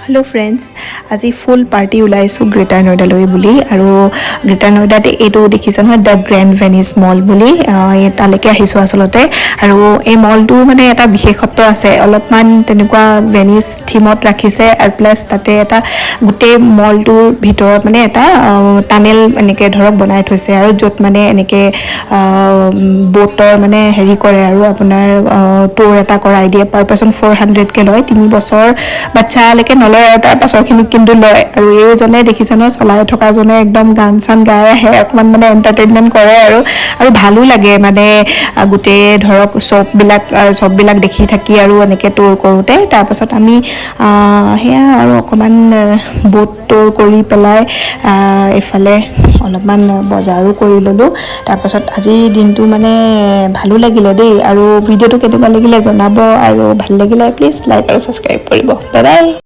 hello friends আজি ফুল party ওলাইছো greater নয়ডালৈ বুলি আৰু গ্ৰেটাৰ নয়ডাতে এইটো দেখিছে নহয় দ্য গ্ৰেন্ড ভেনিস মল বুলি তালৈকে আহিছো আসলতে আৰু এই মলটো মানে এটা বিশেষত্ব আছে অলপমান তেনেকুৱা ভেনিস থিমত ৰাখিছে আৰু প্লাস তাতে এটা গুটে মলটোৰ ভিতৰত মানে এটা টানেল এনেকে ধৰক বনাই থৈছে আৰু যত মানে এনেকে বোটৰ মানে হেৰি কৰে আৰু আপোনাৰ টুৰ এটা কৰাই দিয়ে পাৰ পাৰসন 400 কে লয় 3 বছৰ বাচ্চালৈকে নলয় আৰু তাৰ পাছৰখিনি কিন্তু লয় আৰু এইজনে দেখিছে ন চলাই থকা জনে একদম গান চান গায় আহে অকমান মানে এন্টাৰটেইনমেন্ট কৰে আৰু ভালো লাগে মানে গুটে ধৰক সব বিলাক দেখি থাকি আৰু এনেকে টুৰ কৰোতে তাৰ পাছত আমি হেয়া আৰু অকমান বোট টুৰ কৰি পেলাই এফালে অলপমান বজাৰো কৰি ললো তাৰ পাছত আজি দিনটো মানে ভালো লাগিলে দেই আৰু ভিডিওটো কেনেকুৱা লাগিলে জনাব আৰু ভাল লাগিলে প্লিজ লাইক আৰু সাবস্ক্ৰাইব কৰিব বাই বাই